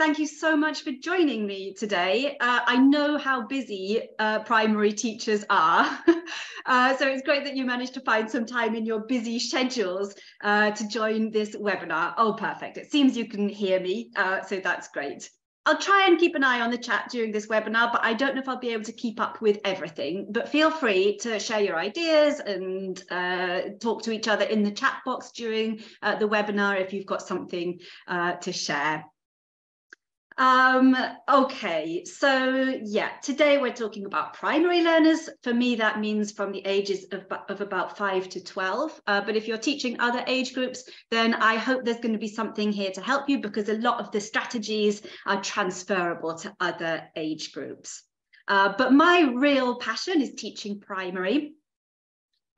thank you so much for joining me today. I know how busy primary teachers are, so it's great that you managed to find some time in your busy schedules to join this webinar. Oh, perfect. It seems you can hear me, so that's great. I'll try and keep an eye on the chat during this webinar, but I don't know if I'll be able to keep up with everything. But feel free to share your ideas and talk to each other in the chat box during the webinar if you've got something to share. Okay, so yeah, today we're talking about primary learners. For me, that means from the ages of about 5 to 12. But if you're teaching other age groups, then I hope there's going to be something here to help you, because a lot of the strategies are transferable to other age groups. But my real passion is teaching primary.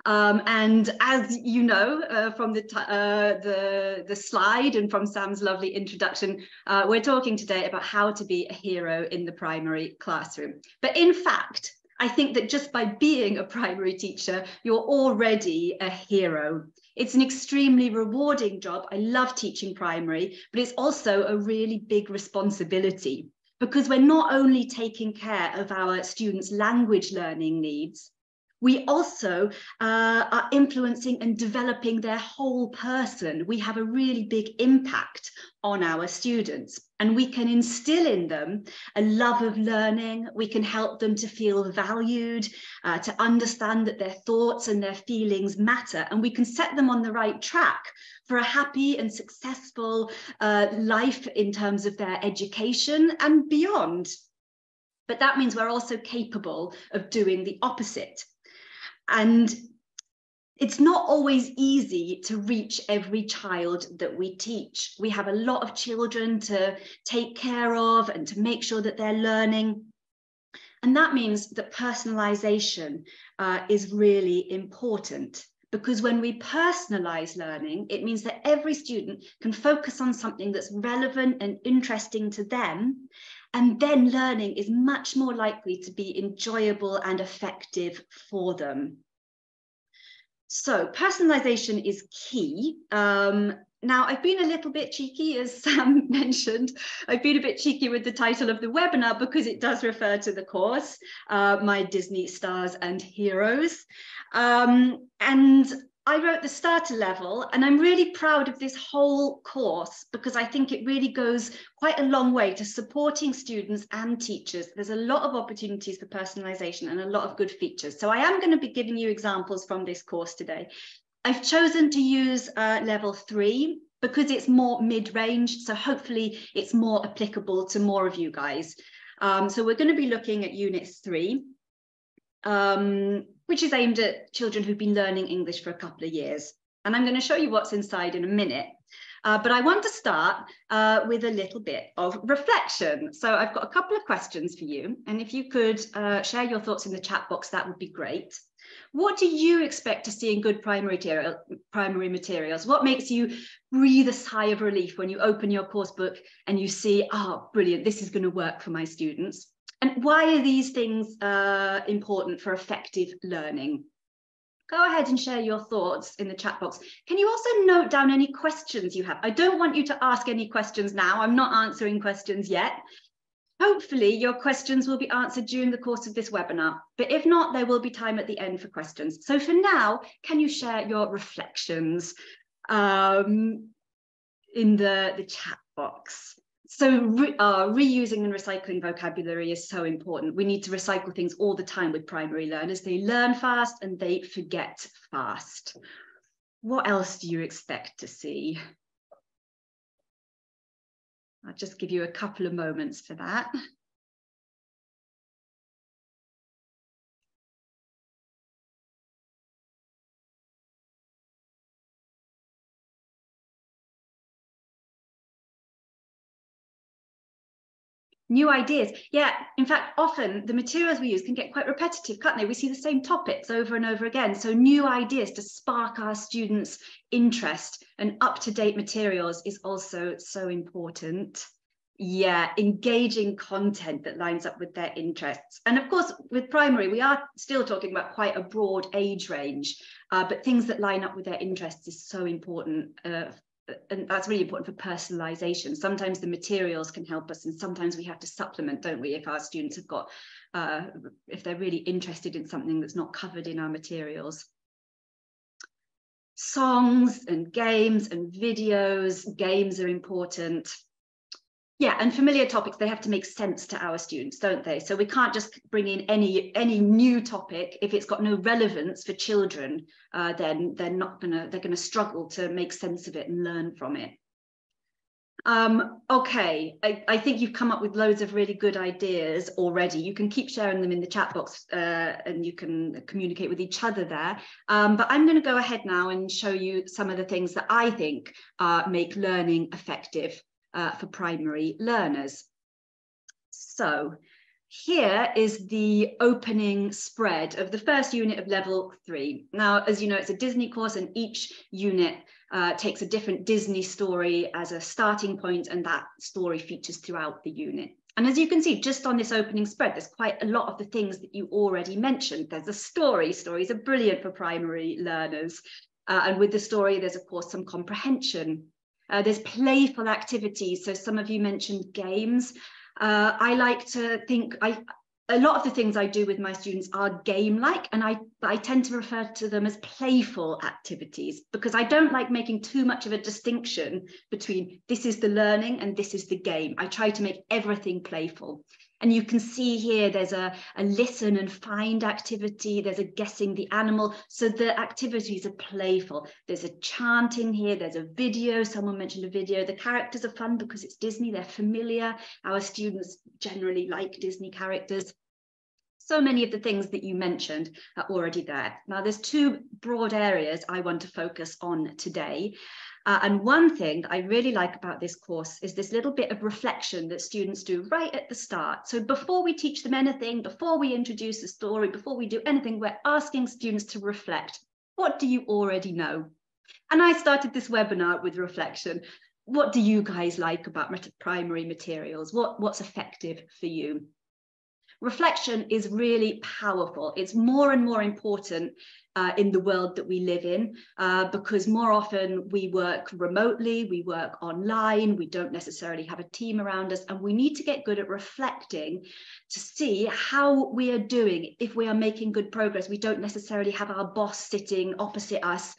And as you know from the slide and from Sam's lovely introduction, we're talking today about how to be a hero in the primary classroom. But in fact, I think that just by being a primary teacher, you're already a hero. It's an extremely rewarding job. I love teaching primary, but it's also a really big responsibility, because we're not only taking care of our students' language learning needs, we also are influencing and developing their whole person. We have a really big impact on our students, and we can instill in them a love of learning. We can help them to feel valued, to understand that their thoughts and their feelings matter, and we can set them on the right track for a happy and successful life in terms of their education and beyond. But that means we're also capable of doing the opposite. And it's not always easy to reach every child that we teach. We have a lot of children to take care of and to make sure that they're learning. And that means that personalisation is really important, because when we personalise learning, it means that every student can focus on something that's relevant and interesting to them. And then learning is much more likely to be enjoyable and effective for them. So personalisation is key. Now, I've been a little bit cheeky, as Sam mentioned. I've been a bit cheeky with the title of the webinar because it does refer to the course, My Disney Stars and Heroes. And I wrote the starter level, and I'm really proud of this whole course because I think it really goes quite a long way to supporting students and teachers. There's a lot of opportunities for personalisation and a lot of good features. So I am going to be giving you examples from this course today. I've chosen to use level 3 because it's more mid-range, so hopefully it's more applicable to more of you guys. So we're going to be looking at Unit 3. Which is aimed at children who've been learning English for a couple of years. And I'm going to show you what's inside in a minute. But I want to start with a little bit of reflection. So I've got a couple of questions for you. And if you could share your thoughts in the chat box, that would be great. What do you expect to see in good primary materials? What makes you breathe a sigh of relief when you open your course book and you see, oh, brilliant, this is going to work for my students? And why are these things important for effective learning? Go ahead and share your thoughts in the chat box. Can you also note down any questions you have? I don't want you to ask any questions now. I'm not answering questions yet. Hopefully your questions will be answered during the course of this webinar, but if not, there will be time at the end for questions. So for now, can you share your reflections in the chat box? So reusing and recycling vocabulary is so important. We need to recycle things all the time with primary learners. They learn fast and they forget fast. What else do you expect to see? I'll just give you a couple of moments for that. New ideas. Yeah, in fact, often the materials we use can get quite repetitive, can't they? We see the same topics over and over again. So new ideas to spark our students' interest and up-to-date materials is also so important. Yeah, engaging content that lines up with their interests. And of course, with primary, we are still talking about quite a broad age range, but things that line up with their interests is so important and that's really important for personalisation. Sometimes the materials can help us, and sometimes we have to supplement, don't we, if our students have got, if they're really interested in something that's not covered in our materials. Songs and games and videos, games are important. Yeah, and familiar topics, they have to make sense to our students, don't they? So we can't just bring in any new topic. If it's got no relevance for children, then they're gonna struggle to make sense of it and learn from it. Okay, I think you've come up with loads of really good ideas already. You can keep sharing them in the chat box and you can communicate with each other there. But I'm going to go ahead now and show you some of the things that I think make learning effective for primary learners. So here is the opening spread of the first unit of level 3. Now, as you know, it's a Disney course, and each unit takes a different Disney story as a starting point, and that story features throughout the unit. And as you can see, just on this opening spread, there's quite a lot of the things that you already mentioned. There's a story. Stories are brilliant for primary learners. And with the story, there's, of course, some comprehension. There's playful activities. So some of you mentioned games. I like to think, a lot of the things I do with my students are game-like, and I tend to refer to them as playful activities, because I don't like making too much of a distinction between this is the learning and this is the game. I try to make everything playful. And you can see here there's a listen and find activity, there's a guessing the animal. So the activities are playful. There's a chanting here, there's a video, someone mentioned a video. The characters are fun because it's Disney, they're familiar. Our students generally like Disney characters. So many of the things that you mentioned are already there. Now, there's two broad areas I want to focus on today. And one thing I really like about this course is this little bit of reflection that students do right at the start. So before we teach them anything, before we introduce a story, before we do anything, we're asking students to reflect. What do you already know? And I started this webinar with reflection. What do you guys like about primary materials? What's effective for you? Reflection is really powerful. It's more and more important in the world that we live in, because more often we work remotely, we work online, we don't necessarily have a team around us, and we need to get good at reflecting to see how we are doing. If we are making good progress, we don't necessarily have our boss sitting opposite us,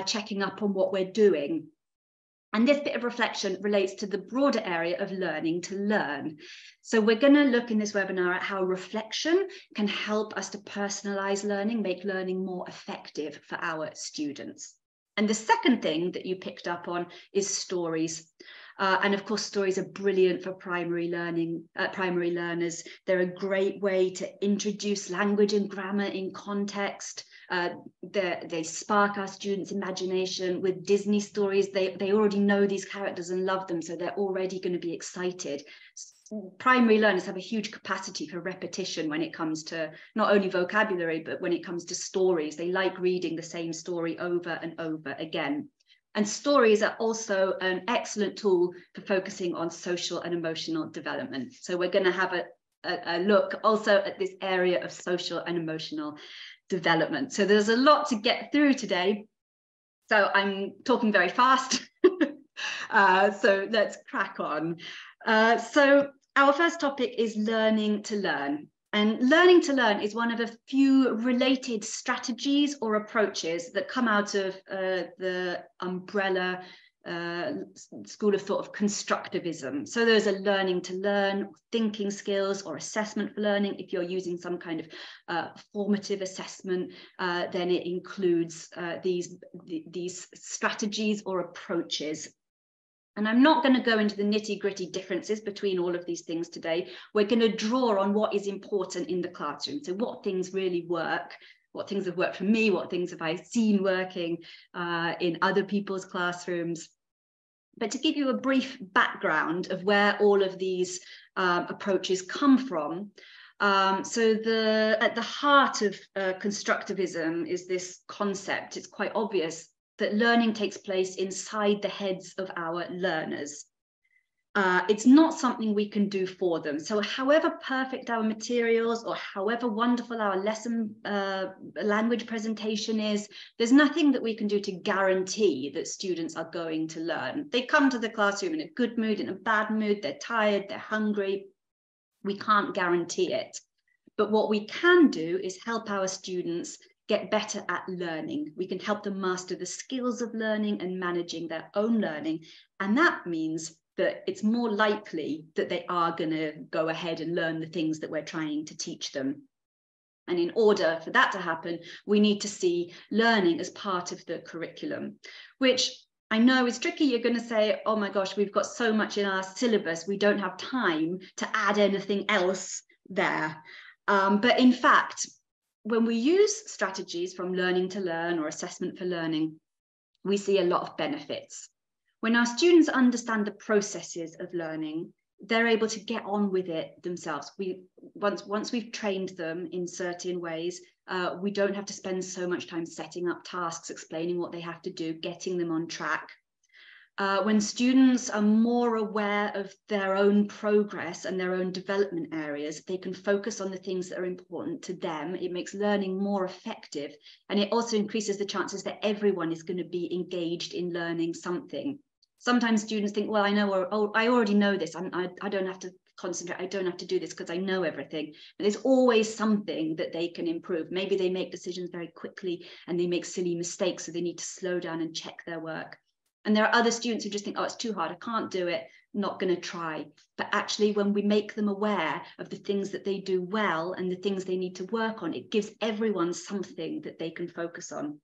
checking up on what we're doing. And this bit of reflection relates to the broader area of learning to learn. So we're going to look in this webinar at how reflection can help us to personalize learning, make learning more effective for our students. And the second thing that you picked up on is stories. And of course, stories are brilliant for primary learners. They're a great way to introduce language and grammar in context. They spark our students' imagination. With Disney stories, they already know these characters and love them, so they're already going to be excited. Primary learners have a huge capacity for repetition when it comes to not only vocabulary, but when it comes to stories. They like reading the same story over and over again. And stories are also an excellent tool for focusing on social and emotional development. So we're going to have a look also at this area of social and emotional development. So there's a lot to get through today. So I'm talking very fast. So let's crack on. So our first topic is learning to learn. And learning to learn is one of a few related strategies or approaches that come out of the umbrella school of thought of constructivism. So there's a learning to learn, thinking skills, or assessment for learning. If you're using some kind of formative assessment, then it includes these strategies or approaches. And I'm not going to go into the nitty-gritty differences between all of these things today. We're going to draw on what is important in the classroom. So what things really work, what things have worked for me, what things have I seen working in other people's classrooms. But to give you a brief background of where all of these approaches come from, so at the heart of constructivism is this concept. It's quite obvious that learning takes place inside the heads of our learners. It's not something we can do for them. So however perfect our materials or however wonderful our lesson language presentation is, there's nothing that we can do to guarantee that students are going to learn. They come to the classroom in a good mood, in a bad mood, they're tired, they're hungry. We can't guarantee it. But what we can do is help our students get better at learning. We can help them master the skills of learning and managing their own learning. And that means that it's more likely that they are going to go ahead and learn the things that we're trying to teach them. And in order for that to happen, we need to see learning as part of the curriculum, which I know is tricky. You're going to say, oh my gosh, we've got so much in our syllabus, we don't have time to add anything else there. But in fact, when we use strategies from learning to learn or assessment for learning, we see a lot of benefits. When our students understand the processes of learning, they're able to get on with it themselves. Once we've trained them in certain ways, we don't have to spend so much time setting up tasks, explaining what they have to do, getting them on track. When students are more aware of their own progress and their own development areas, they can focus on the things that are important to them. It makes learning more effective, and it also increases the chances that everyone is going to be engaged in learning something. Sometimes students think, well, I already know this. I don't have to concentrate. I don't have to do this because I know everything. And there's always something that they can improve. Maybe they make decisions very quickly and they make silly mistakes, so they need to slow down and check their work. And there are other students who just think, oh, it's too hard. I can't do it. I'm not going to try. But actually, when we make them aware of the things that they do well and the things they need to work on, it gives everyone something that they can focus on.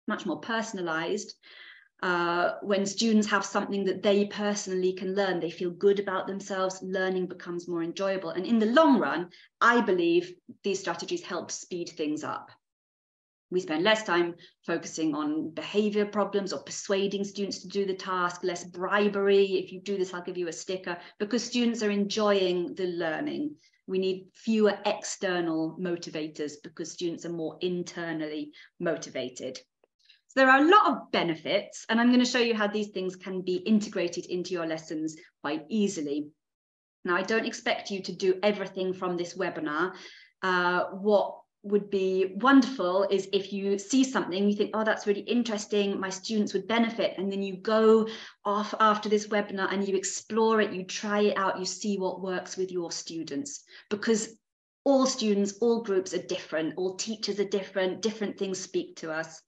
Much more personalised. When students have something that they personally can learn, they feel good about themselves, learning becomes more enjoyable. And in the long run, I believe these strategies help speed things up. We spend less time focusing on behavior problems or persuading students to do the task, less bribery. If you do this, I'll give you a sticker, because students are enjoying the learning. We need fewer external motivators because students are more internally motivated. So there are a lot of benefits, and I'm going to show you how these things can be integrated into your lessons quite easily. Now, I don't expect you to do everything from this webinar. What would be wonderful is if you see something, you think, oh, that's really interesting, my students would benefit, and then you go off after this webinar and you explore it, you try it out, you see what works with your students, because all students, all groups are different, all teachers are different, different things speak to us.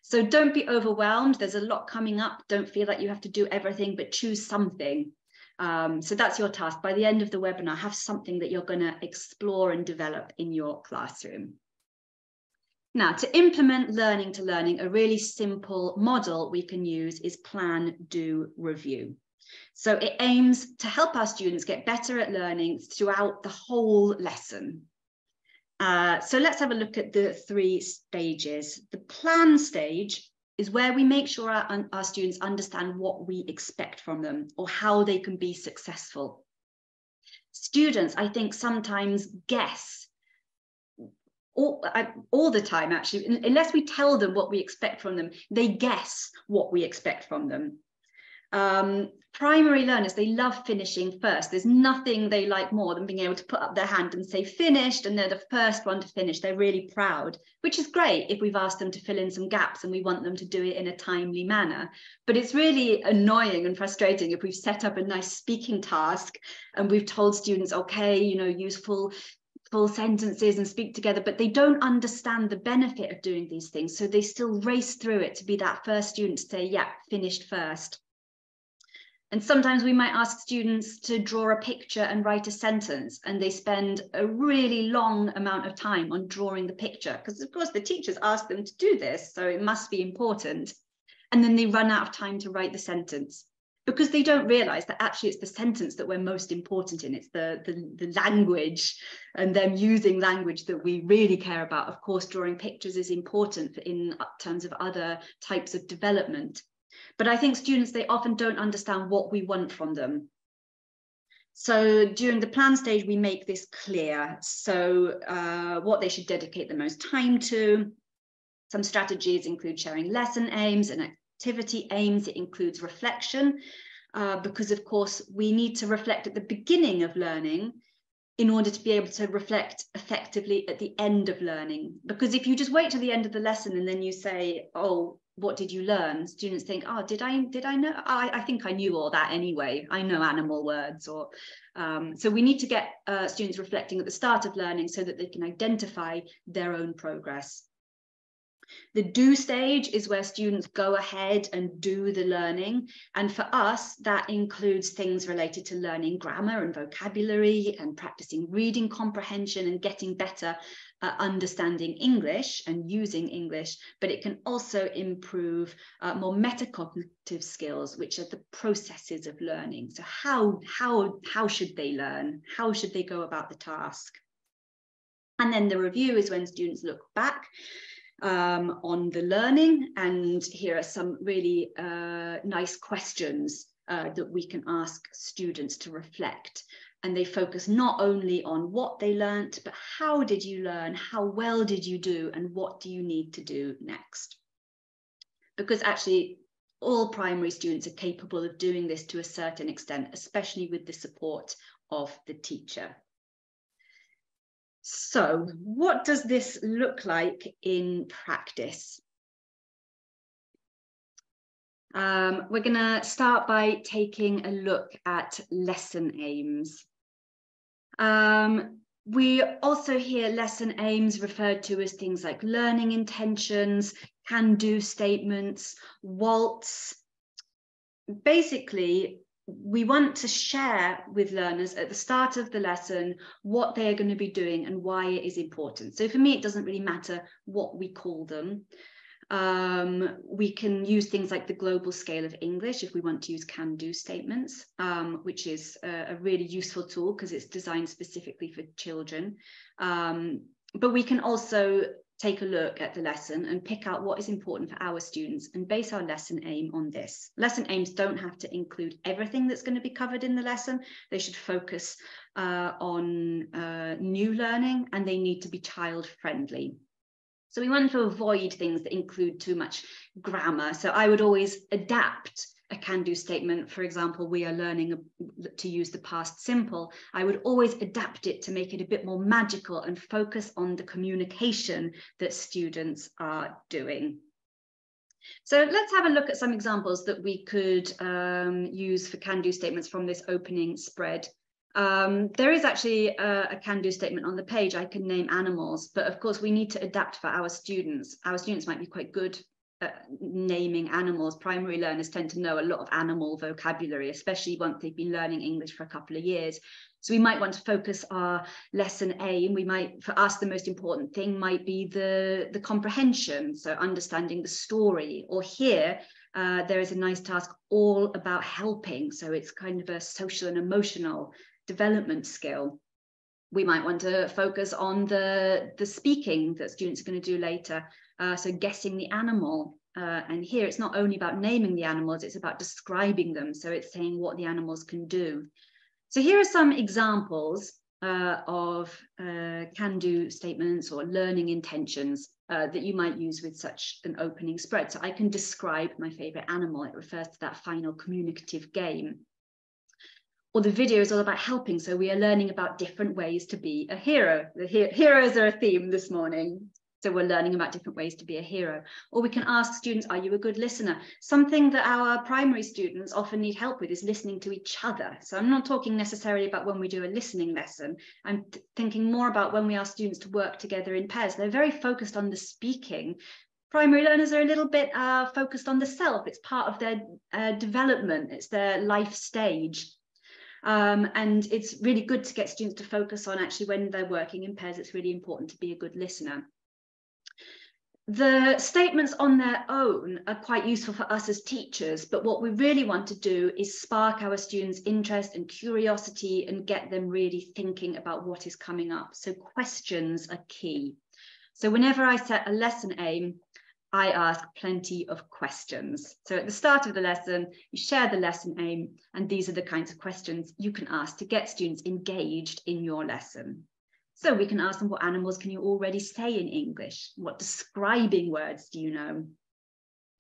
So don't be overwhelmed. There's a lot coming up. Don't feel like you have to do everything, but choose something. So that's your task. By the end of the webinar, have something that you're going to explore and develop in your classroom. Now, to implement learning to learning, a really simple model we can use is plan, do, review. So it aims to help our students get better at learning throughout the whole lesson. So let's have a look at the 3 stages. The plan stage is where we make sure our students understand what we expect from them or how they can be successful. Students, I think, sometimes guess, all the time actually, unless we tell them what we expect from them, they guess what we expect from them. Primary learners, they love finishing first. There's nothing they like more than being able to put up their hand and say finished, and they're the first one to finish. They're really proud, which is great if we've asked them to fill in some gaps and we want them to do it in a timely manner. But it's really annoying and frustrating if we've set up a nice speaking task and we've told students, okay, you know, use full sentences and speak together, but they don't understand the benefit of doing these things. So they still race through it to be that first student to say, yeah, finished first. And sometimes we might ask students to draw a picture and write a sentence, and they spend a really long amount of time on drawing the picture, because of course the teachers asked them to do this, so it must be important. And then they run out of time to write the sentence, because they don't realize that actually it's the sentence that we're most important in. It's the language and them using language that we really care about. Of course, drawing pictures is important in terms of other types of development. But I think students, they often don't understand what we want from them. So during the plan stage, we make this clear. So what they should dedicate the most time to. Some strategies include sharing lesson aims and activity aims. It includes reflection. because of course we need to reflect at the beginning of learning in order to be able to reflect effectively at the end of learning. Because if you just wait till the end of the lesson and then you say, oh, what did you learn? Students think, oh, did I know? I think I knew all that anyway. I know animal words. Or so we need to get students reflecting at the start of learning so that they can identify their own progress. The do stage is where students go ahead and do the learning. And for us, that includes things related to learning grammar and vocabulary and practicing reading comprehension and getting better at understanding English and using English. But it can also improve more metacognitive skills, which are the processes of learning. So how should they learn? How should they go about the task? And then the review is when students look back on the learning, and here are some really nice questions that we can ask students to reflect, and they focus not only on what they learnt, but how did you learn, how well did you do, and what do you need to do next? Because actually all primary students are capable of doing this to a certain extent, especially with the support of the teacher. So what does this look like in practice? We're going to start by taking a look at lesson aims. We also hear lesson aims referred to as things like learning intentions, can-do statements, waltz. Basically, we want to share with learners at the start of the lesson what they are going to be doing and why it is important. So for me, it doesn't really matter what we call them. We can use things like the global scale of English if we want to use can-do statements, which is a really useful tool because it's designed specifically for children. But we can also take a look at the lesson and pick out what is important for our students and base our lesson aim on this. Lesson aims don't have to include everything that's going to be covered in the lesson. They should focus on new learning, and they need to be child friendly. So we want to avoid things that include too much grammar. So I would always adapt a can-do statement. For example, we are learning to use the past simple. I would always adapt it to make it a bit more magical and focus on the communication that students are doing. So let's have a look at some examples that we could use for can-do statements from this opening spread. There is actually a can-do statement on the page. I can name animals, but of course we need to adapt for our students. Our students might be quite good at naming animals. Primary learners tend to know a lot of animal vocabulary, especially once they've been learning English for a couple of years. So we might want to focus our lesson aim. We might, for us, the most important thing might be the comprehension, so understanding the story. Or here, there is a nice task all about helping. So it's kind of a social and emotional development skill. We might want to focus on the speaking that students are going to do later. So guessing the animal. And here it's not only about naming the animals, it's about describing them. So it's saying what the animals can do. So here are some examples of can-do statements or learning intentions that you might use with such an opening spread. So I can describe my favorite animal. It refers to that final communicative game. Or the video is all about helping. So we are learning about different ways to be a hero. The heroes are a theme this morning. So we're learning about different ways to be a hero. Or we can ask students, are you a good listener? Something that our primary students often need help with is listening to each other. So I'm not talking necessarily about when we do a listening lesson. I'm thinking more about when we ask students to work together in pairs. They're very focused on the speaking. Primary learners are a little bit focused on the self. It's part of their development. It's their life stage. And it's really good to get students to focus on actually when they're working in pairs, it's really important to be a good listener. The statements on their own are quite useful for us as teachers, but what we really want to do is spark our students' interest and curiosity and get them really thinking about what is coming up. So questions are key. So whenever I set a lesson aim, I ask plenty of questions. So at the start of the lesson, you share the lesson aim, and these are the kinds of questions you can ask to get students engaged in your lesson. So we can ask them, what animals can you already say in English? What describing words do you know?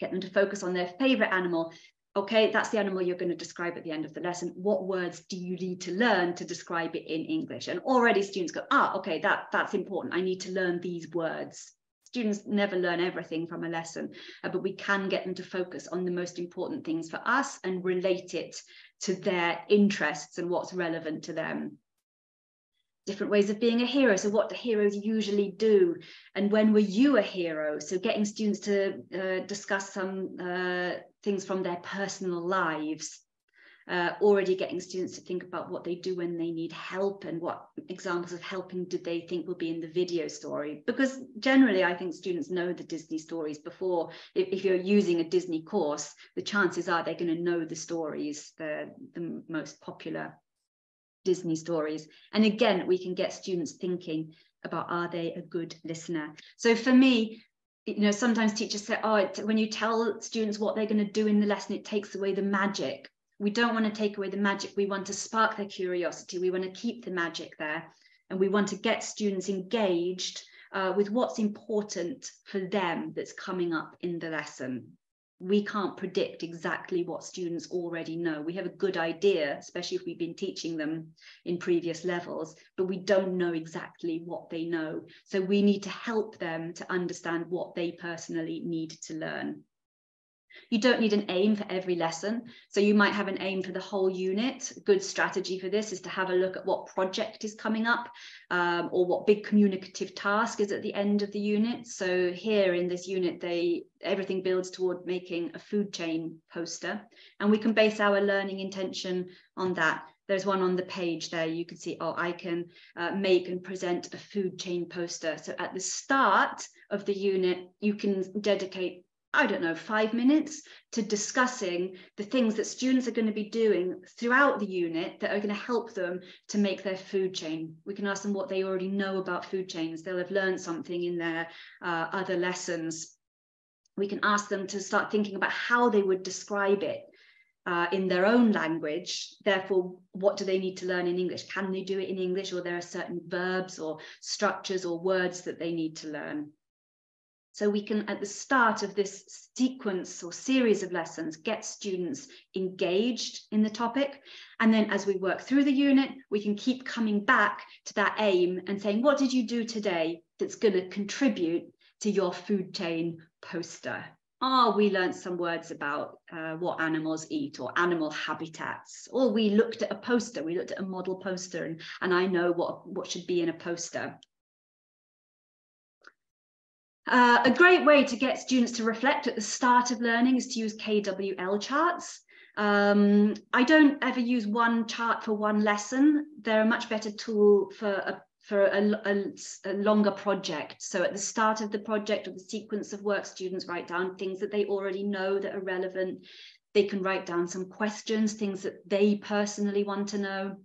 Get them to focus on their favorite animal Okay, that's the animal you're going to describe at the end of the lesson. What words do you need to learn to describe it in English? And already students go, okay, that's important. I need to learn these words. Students never learn everything from a lesson, but we can get them to focus on the most important things for us and relate it to their interests and what's relevant to them. Different ways of being a hero. So what do heroes usually do? And when were you a hero? So getting students to discuss some things from their personal lives. Already getting students to think about what they do when they need help and what examples of helping did they think will be in the video story. Because generally, I think students know the Disney stories before. If you're using a Disney course, the chances are they're going to know the stories, the most popular Disney stories. And again, we can get students thinking about, are they a good listener? So for me, sometimes teachers say, when you tell students what they're going to do in the lesson, it takes away the magic. We don't want to take away the magic. We want to spark their curiosity. We want to keep the magic there. And we want to get students engaged with what's important for them that's coming up in the lesson. We can't predict exactly what students already know. We have a good idea, especially if we've been teaching them in previous levels, but we don't know exactly what they know. So we need to help them to understand what they personally need to learn. You don't need an aim for every lesson. So you might have an aim for the whole unit. A good strategy for this is to have a look at what project is coming up or what big communicative task is at the end of the unit. So here in this unit, everything builds toward making a food chain poster, and we can base our learning intention on that. There's one on the page there. You can see, I can make and present a food chain poster. So at the start of the unit, you can dedicate 5 minutes to discussing the things that students are going to be doing throughout the unit that are going to help them to make their food chain. We can ask them what they already know about food chains. They'll have learned something in their other lessons. We can ask them to start thinking about how they would describe it in their own language. Therefore, what do they need to learn in English? Can they do it in English, or there are certain verbs or structures or words that they need to learn? So we can, at the start of this sequence or series of lessons, get students engaged in the topic. And then as we work through the unit, we can keep coming back to that aim and saying, what did you do today that's going to contribute to your food chain poster? We learned some words about what animals eat or animal habitats, or we looked at a poster, we looked at a model poster, and I know what should be in a poster. A great way to get students to reflect at the start of learning is to use KWL charts. I don't ever use one chart for one lesson. They're a much better tool for a longer project. So at the start of the project or the sequence of work, students write down things that they already know that are relevant. They can write down some questions, things that they personally want to know.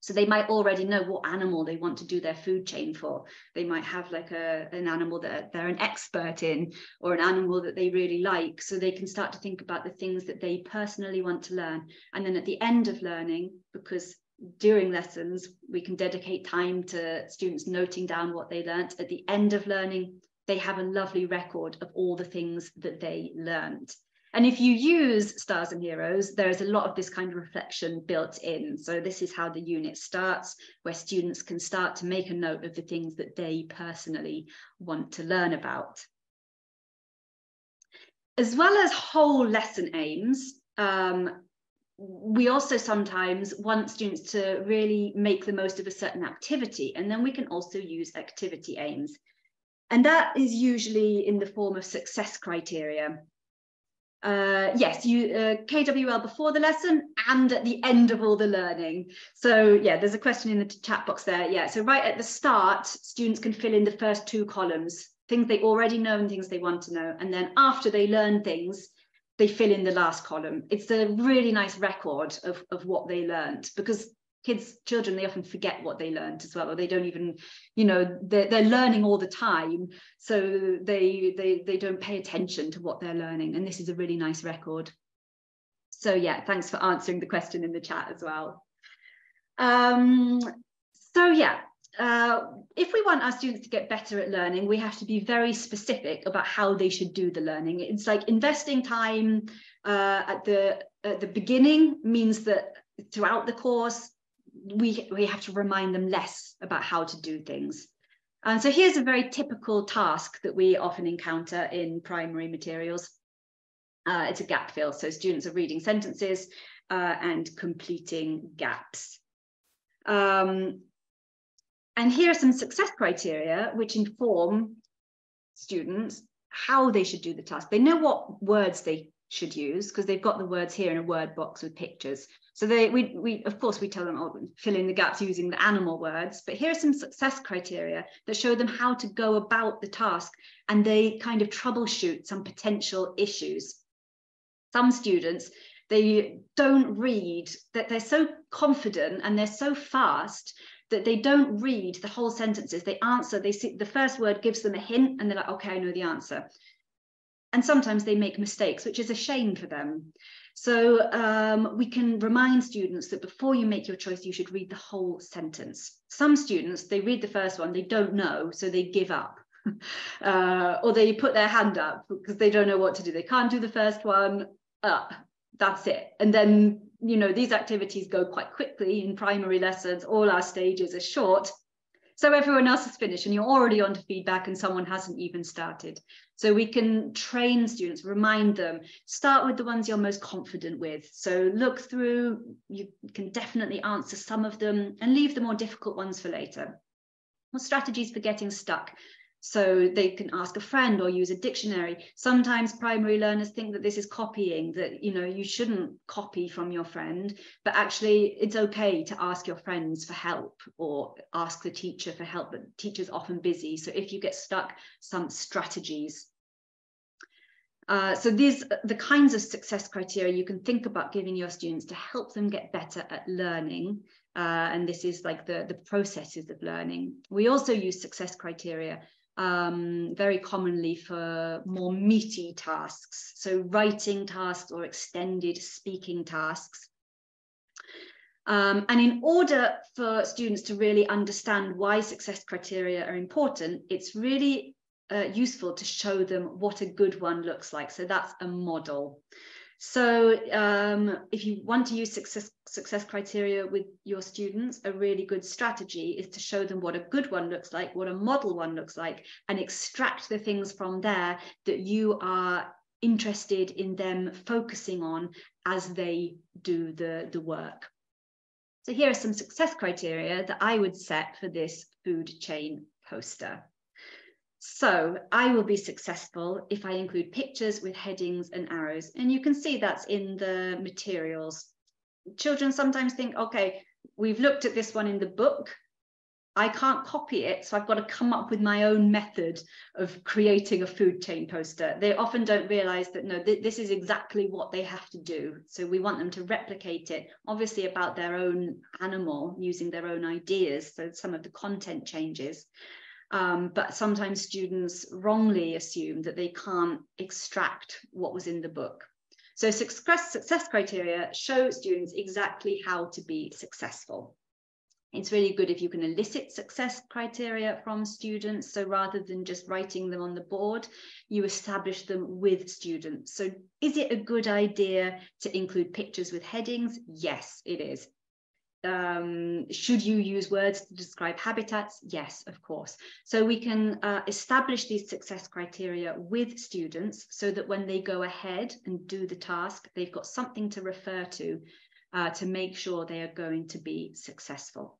So they might already know what animal they want to do their food chain for. They might have like an animal that they're an expert in, or an animal that they really like. So they can start to think about the things that they personally want to learn. And then at the end of learning, because during lessons, we can dedicate time to students noting down what they learned. At the end of learning, they have a lovely record of all the things that they learned. And if you use Stars and Heroes, there's a lot of this kind of reflection built in. So this is how the unit starts, where students can start to make a note of the things that they personally want to learn about. As well as whole lesson aims, we also sometimes want students to really make the most of a certain activity, and then we can also use activity aims. And that is usually in the form of success criteria. Yes, KWL before the lesson and at the end of all the learning. So yeah, there's a question in the chat box there. Yeah, so right at the start, students can fill in the first 2 columns, things they already know and things they want to know. And then after they learn things, they fill in the last column. It's a really nice record of what they learned, because children, they often forget what they learned as well, or they don't even, they're learning all the time, so they don't pay attention to what they're learning, and this is a really nice record. So yeah, thanks for answering the question in the chat as well. So yeah, if we want our students to get better at learning, we have to be very specific about how they should do the learning. It's like investing time at the beginning means that throughout the course, we have to remind them less about how to do things. And so here's a very typical task that we often encounter in primary materials. It's a gap fill. So students are reading sentences and completing gaps. And here are some success criteria which inform students how they should do the task. They know what words they should use because they've got the words here in a word box with pictures. So we of course we tell them, oh, fill in the gaps using the animal words, but here are some success criteria that show them how to go about the task, and they kind of troubleshoot some potential issues. Some students, they don't read, that they're so confident and they're so fast that they don't read the whole sentences. They answer, they see the first word gives them a hint and they're like, okay, I know the answer. And sometimes they make mistakes, which is a shame for them. So we can remind students that before you make your choice, you should read the whole sentence. Some students, they read the first one, they don't know, so they give up. Or they put their hand up because they don't know what to do. They can't do the first one, that's it. And then, you know, these activities go quite quickly in primary lessons. All our stages are short. So everyone else is finished and you're already on to feedback and someone hasn't even started. So we can train students, remind them, start with the ones you're most confident with. So look through, you can definitely answer some of them and leave the more difficult ones for later. What strategies for getting stuck? So they can ask a friend or use a dictionary. Sometimes primary learners think that this is copying, that, you know, you shouldn't copy from your friend, but actually it's okay to ask your friends for help or ask the teacher for help, but the teacher's often busy. So if you get stuck, some strategies. So these are the kinds of success criteria you can think about giving your students to help them get better at learning. And this is like the processes of learning. We also use success criteria very commonly for more meaty tasks, so writing tasks or extended speaking tasks. And in order for students to really understand why success criteria are important, it's really useful to show them what a good one looks like. So that's a model. So if you want to use success criteria with your students, a really good strategy is to show them what a good one looks like, what a model one looks like, and extract the things from there that you are interested in them focusing on as they do the work. So here are some success criteria that I would set for this food chain poster. So I will be successful if I include pictures with headings and arrows. And you can see that's in the materials. Children sometimes think, okay, we've looked at this one in the book. I can't copy it, so I've got to come up with my own method of creating a food chain poster. They often don't realize that, no, this is exactly what they have to do. So we want them to replicate it, obviously about their own animal, using their own ideas. So some of the content changes. But sometimes students wrongly assume that they can't extract what was in the book. So success criteria show students exactly how to be successful. It's really good if you can elicit success criteria from students. So rather than just writing them on the board, you establish them with students. So is it a good idea to include pictures with headings? Yes, it is. Should you use words to describe habitats? Yes, of course. So we can establish these success criteria with students so that when they go ahead and do the task, they've got something to refer to make sure they are going to be successful.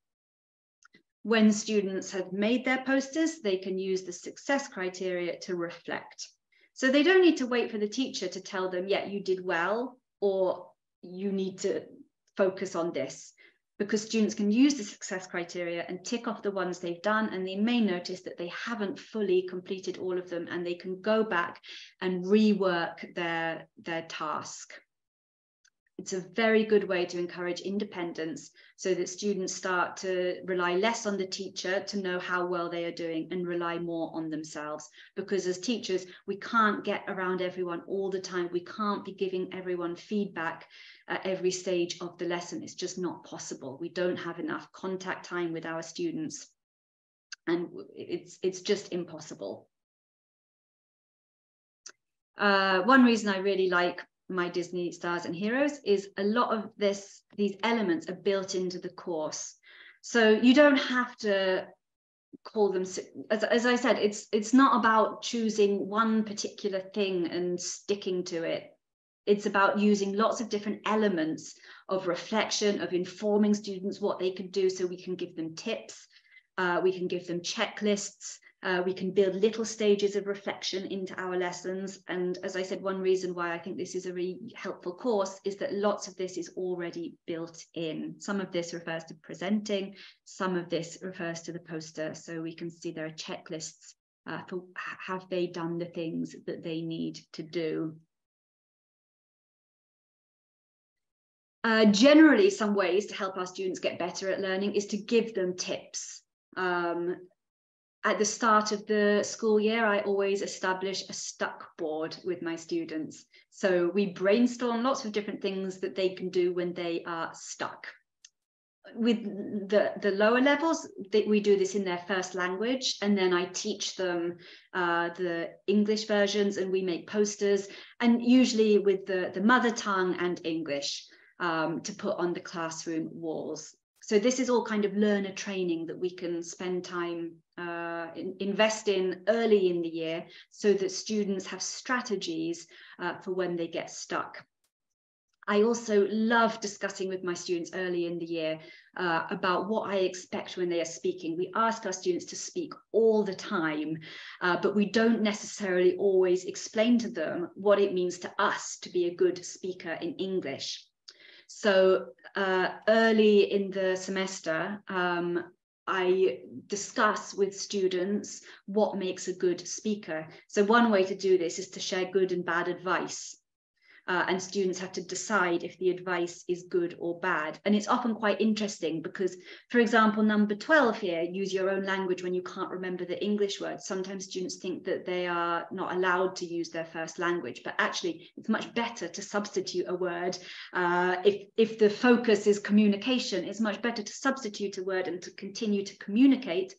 When students have made their posters, they can use the success criteria to reflect. So they don't need to wait for the teacher to tell them, yeah, you did well, or you need to focus on this. Because students can use the success criteria and tick off the ones they've done, and they may notice that they haven't fully completed all of them, and they can go back and rework their task. It's a very good way to encourage independence so that students start to rely less on the teacher to know how well they are doing and rely more on themselves. Because as teachers, we can't get around everyone all the time. We can't be giving everyone feedback at every stage of the lesson. It's just not possible. We don't have enough contact time with our students. And it's just impossible. One reason I really like my Disney stars and heroes is a lot of these elements are built into the course. So you don't have to call them, as I said, it's not about choosing one particular thing and sticking to it. It's about using lots of different elements of reflection, of informing students what they can do, so we can give them tips, we can give them checklists, we can build little stages of reflection into our lessons. And as I said, one reason why I think this is a really helpful course is that lots of this is already built in. Some of this refers to presenting, some of this refers to the poster. So we can see there are checklists for have they done the things that they need to do. Generally, some ways to help our students get better at learning is to give them tips. At the start of the school year, I always establish a stuck board with my students. So we brainstorm lots of different things that they can do when they are stuck. With the lower levels, we do this in their first language, and then I teach them the English versions, and we make posters, and usually with the mother tongue and English to put on the classroom walls. So this is all kind of learner training that we can spend time invest in early in the year, so that students have strategies for when they get stuck. I also love discussing with my students early in the year about what I expect when they are speaking. We ask our students to speak all the time, but we don't necessarily always explain to them what it means to us to be a good speaker in English. So early in the semester, I discuss with students what makes a good speaker. So one way to do this is to share good and bad advice. And students have to decide if the advice is good or bad. And it's often quite interesting because, for example, number 12 here, use your own language when you can't remember the English words. Sometimes students think that they are not allowed to use their first language, but actually it's much better to substitute a word. If the focus is communication, it's much better to substitute a word and to continue to communicate.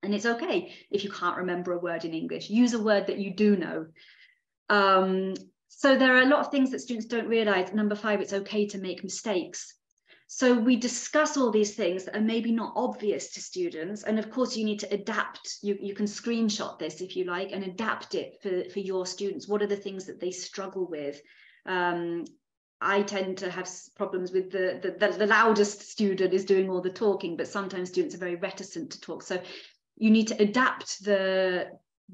And it's okay if you can't remember a word in English. Use a word that you do know. So there are a lot of things that students don't realize. Number 5, it's okay to make mistakes. So we discuss all these things that are maybe not obvious to students. And of course, you need to adapt. You can screenshot this if you like and adapt it for your students. What are the things that they struggle with? I tend to have problems with the loudest student is doing all the talking, but sometimes students are very reticent to talk. So you need to adapt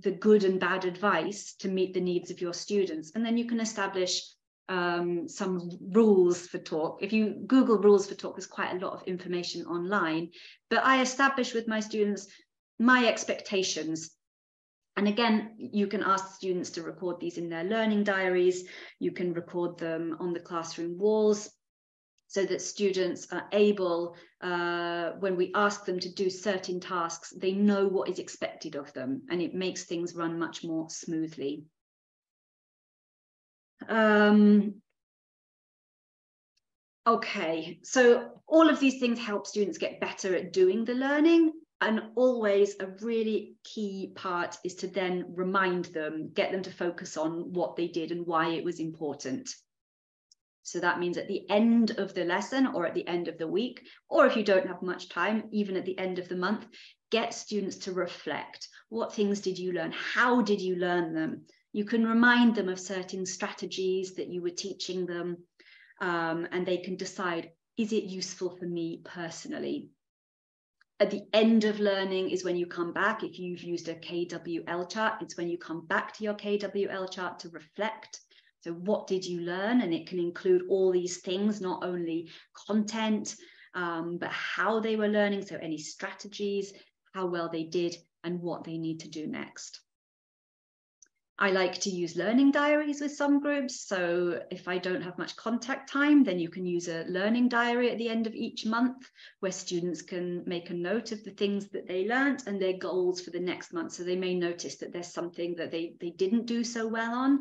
the good and bad advice to meet the needs of your students. And then you can establish some rules for talk. If you Google rules for talk, there's quite a lot of information online, but I establish with my students my expectations. And again, you can ask students to record these in their learning diaries. You can record them on the classroom walls, so that students are able, when we ask them to do certain tasks, they know what is expected of them, and it makes things run much more smoothly. Okay, so all of these things help students get better at doing the learning, and always a really key part is to then remind them, get them to focus on what they did and why it was important. So that means at the end of the lesson or at the end of the week, or if you don't have much time, even at the end of the month, get students to reflect. What things did you learn? How did you learn them? You can remind them of certain strategies that you were teaching them, and they can decide, is it useful for me personally? At the end of learning is when you come back. If you've used a KWL chart, it's when you come back to your KWL chart to reflect. So what did you learn? And it can include all these things, not only content, but how they were learning. So any strategies, how well they did, and what they need to do next. I like to use learning diaries with some groups. So if I don't have much contact time, then you can use a learning diary at the end of each month where students can make a note of the things that they learned and their goals for the next month. So they may notice that there's something that they didn't do so well on.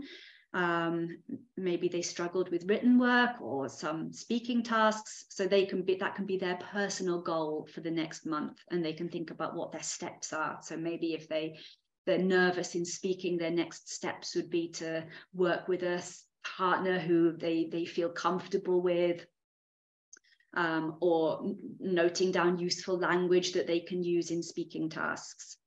Maybe they struggled with written work or some speaking tasks, so that can be their personal goal for the next month, and they can think about what their steps are. So maybe if they're nervous in speaking, their next steps would be to work with a partner who they feel comfortable with, or noting down useful language that they can use in speaking tasks.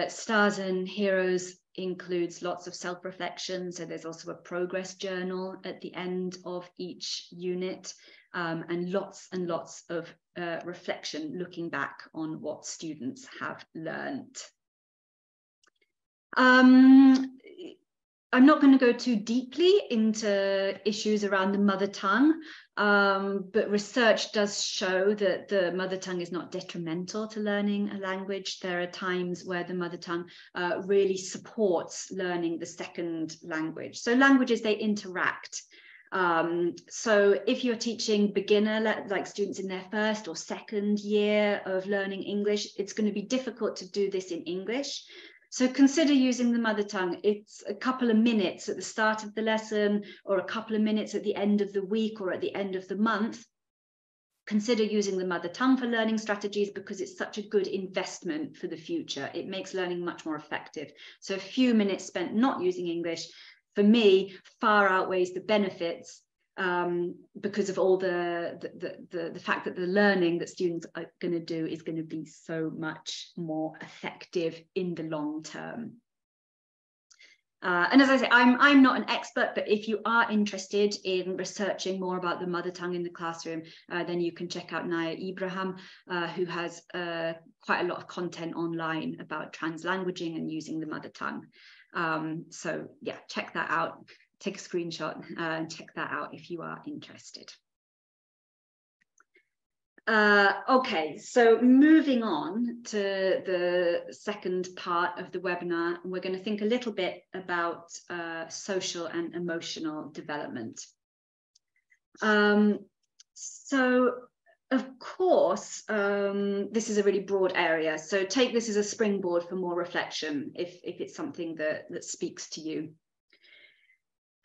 Stars and Heroes includes lots of self-reflection, so there's also a progress journal at the end of each unit, and lots of reflection, looking back on what students have learned. I'm not going to go too deeply into issues around the mother tongue, but research does show that the mother tongue is not detrimental to learning a language. There are times where the mother tongue really supports learning the second language. So languages, they interact. So if you're teaching beginner, like students in their first or second year of learning English, it's going to be difficult to do this in English. So consider using the mother tongue. It's a couple of minutes at the start of the lesson, or a couple of minutes at the end of the week or at the end of the month. Consider using the mother tongue for learning strategies, because it's such a good investment for the future. It makes learning much more effective. So a few minutes spent not using English, for me, far outweighs the benefits, because of all the fact that the learning that students are going to do is going to be so much more effective in the long term. And as I say, I'm not an expert, but if you are interested in researching more about the mother tongue in the classroom, then you can check out Naya Ibrahim, who has quite a lot of content online about translanguaging and using the mother tongue. So yeah, check that out. Take a screenshot and check that out if you are interested. Okay, so moving on to the second part of the webinar, we're going to think a little bit about social and emotional development. So of course, this is a really broad area, so take this as a springboard for more reflection if it's something that speaks to you.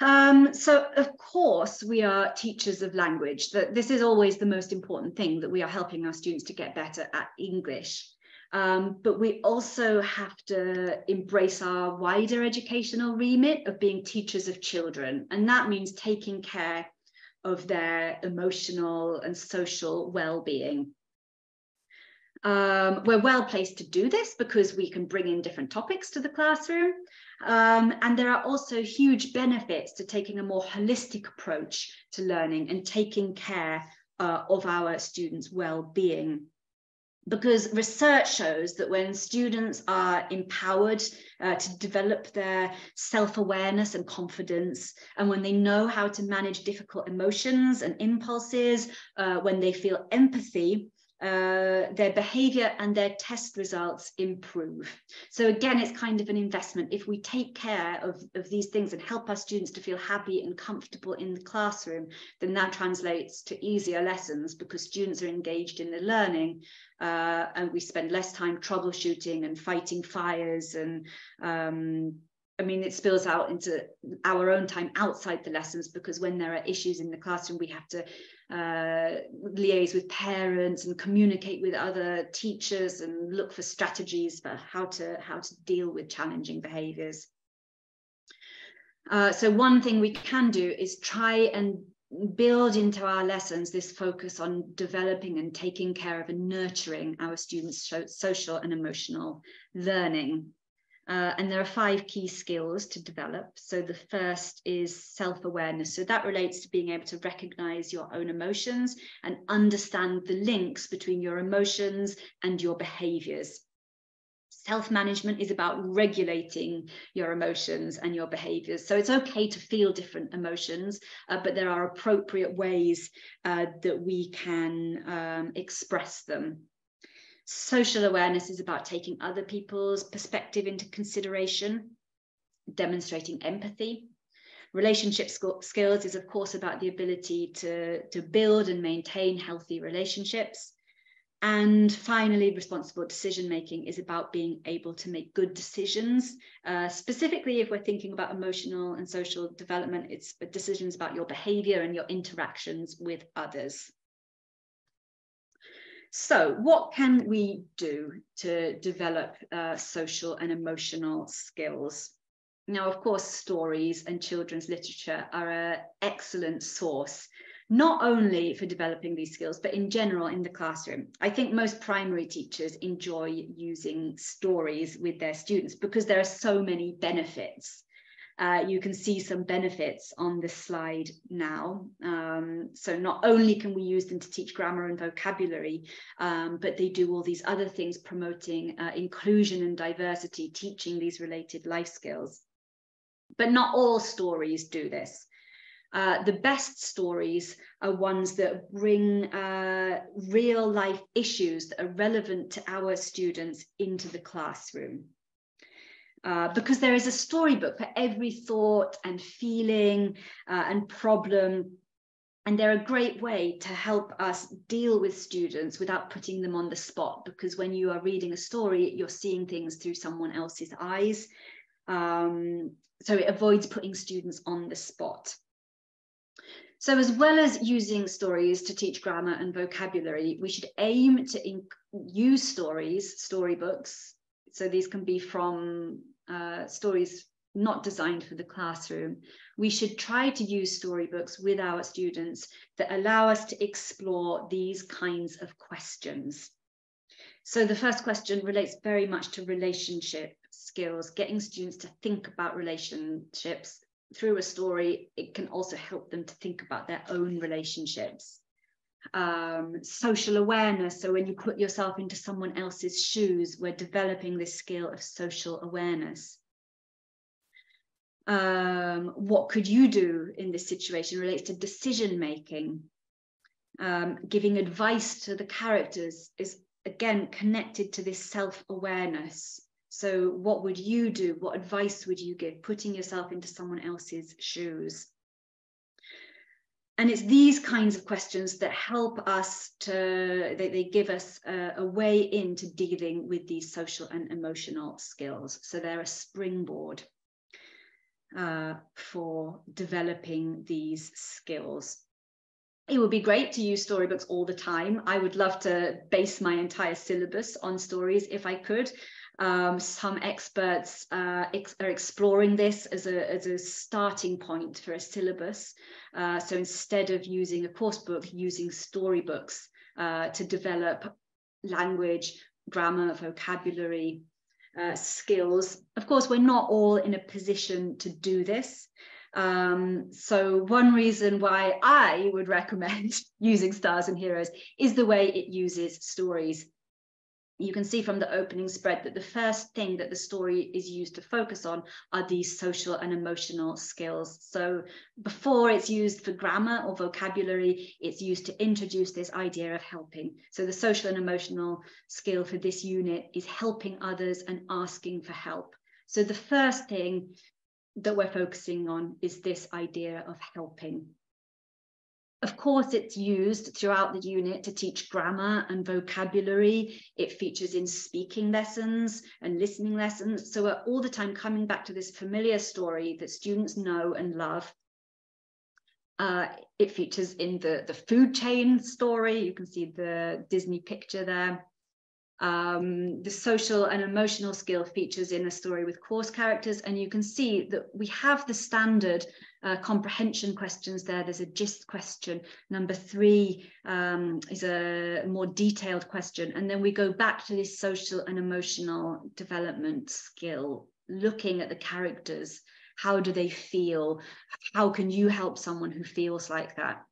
So of course we are teachers of language. This is always the most important thing, that we are helping our students to get better at English. But we also have to embrace our wider educational remit of being teachers of children. And that means taking care of their emotional and social well-being. We're well placed to do this because we can bring in different topics to the classroom. And there are also huge benefits to taking a more holistic approach to learning and taking care of our students' well-being. Because research shows that when students are empowered to develop their self-awareness and confidence, and when they know how to manage difficult emotions and impulses, when they feel empathy, their behavior and their test results improve. So again, it's kind of an investment. If we take care of these things and help our students to feel happy and comfortable in the classroom, then that translates to easier lessons, because students are engaged in the learning, and we spend less time troubleshooting and fighting fires, and I mean, it spills out into our own time outside the lessons, because when there are issues in the classroom, we have to liaise with parents and communicate with other teachers and look for strategies for how to deal with challenging behaviours. So one thing we can do is try and build into our lessons this focus on developing and taking care of and nurturing our students' social and emotional learning. And there are 5 key skills to develop. So the first is self-awareness. So that relates to being able to recognize your own emotions and understand the links between your emotions and your behaviors. Self-management is about regulating your emotions and your behaviors. So it's okay to feel different emotions, but there are appropriate ways that we can express them. Social awareness is about taking other people's perspective into consideration, demonstrating empathy. Relationship skills is, of course, about the ability to build and maintain healthy relationships. And finally, responsible decision making is about being able to make good decisions. Specifically, if we're thinking about emotional and social development, it's decisions about your behavior and your interactions with others. So what can we do to develop social and emotional skills? Now, of course, stories and children's literature are an excellent source, not only for developing these skills, but in general in the classroom. I think most primary teachers enjoy using stories with their students because there are so many benefits. You can see some benefits on this slide now. So not only can we use them to teach grammar and vocabulary, but they do all these other things, promoting inclusion and diversity, teaching these related life skills. But not all stories do this. The best stories are ones that bring real life issues that are relevant to our students into the classroom. Because there is a storybook for every thought and feeling and problem. And they're a great way to help us deal with students without putting them on the spot. Because when you are reading a story, you're seeing things through someone else's eyes. So it avoids putting students on the spot. So as well as using stories to teach grammar and vocabulary, we should aim to use stories, storybooks. So these can be from stories not designed for the classroom. We should try to use storybooks with our students that allow us to explore these kinds of questions. So the first question relates very much to relationship skills, getting students to think about relationships. Through a story, it can also help them to think about their own relationships. Social awareness, so when you put yourself into someone else's shoes, we're developing this skill of social awareness. What could you do in this situation relates to decision making. Giving advice to the characters is again connected to this self-awareness. So what would you do? What advice would you give? Putting yourself into someone else's shoes. And it's these kinds of questions that help us to, they give us a way into dealing with these social and emotional skills. So they're a springboard for developing these skills. It would be great to use storybooks all the time. I would love to base my entire syllabus on stories if I could. Some experts are exploring this as a starting point for a syllabus. So instead of using a course book, using storybooks to develop language, grammar, vocabulary, skills. Of course, we're not all in a position to do this. So one reason why I would recommend using Stars and Heroes is the way it uses stories. You can see from the opening spread that the first thing that the story is used to focus on are these social and emotional skills. So before it's used for grammar or vocabulary, it's used to introduce this idea of helping. So the social and emotional skill for this unit is helping others and asking for help. So the first thing that we're focusing on is this idea of helping. Of course, it's used throughout the unit to teach grammar and vocabulary. It features in speaking lessons and listening lessons. So we're all the time coming back to this familiar story that students know and love. It features in the food chain story. You can see the Disney picture there. The social and emotional skill features in a story with course characters, and you can see that we have the standard comprehension questions there. There's a gist question. Number 3 is a more detailed question, and then we go back to this social and emotional development skill, looking at the characters. How do they feel? How can you help someone who feels like that?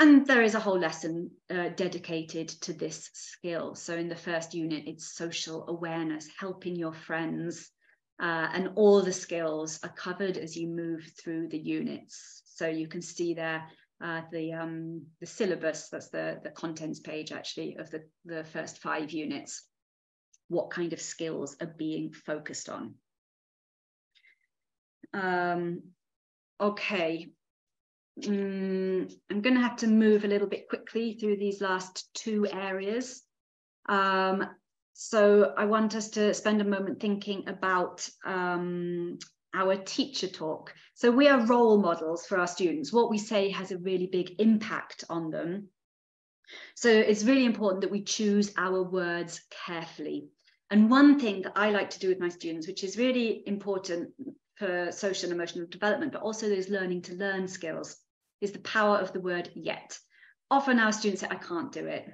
And there is a whole lesson dedicated to this skill. So in the first unit, it's social awareness, helping your friends, and all the skills are covered as you move through the units. So you can see there the syllabus, that's the contents page actually of the first 5 units, what kind of skills are being focused on. Okay. I'm going to have to move a little bit quickly through these last two areas. So I want us to spend a moment thinking about our teacher talk. So we are role models for our students. What we say has a really big impact on them. So it's really important that we choose our words carefully. And one thing that I like to do with my students, which is really important for social and emotional development, but also those learning to learn skills, is the power of the word yet. Often our students say, I can't do it.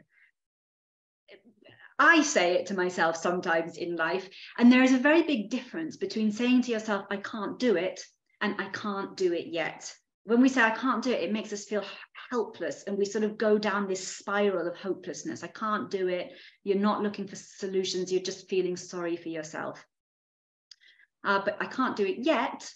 I say it to myself sometimes in life, and there is a very big difference between saying to yourself, I can't do it, and I can't do it yet. When we say I can't do it, it makes us feel helpless, and we sort of go down this spiral of hopelessness. I can't do it. You're not looking for solutions. You're just feeling sorry for yourself. But I can't do it yet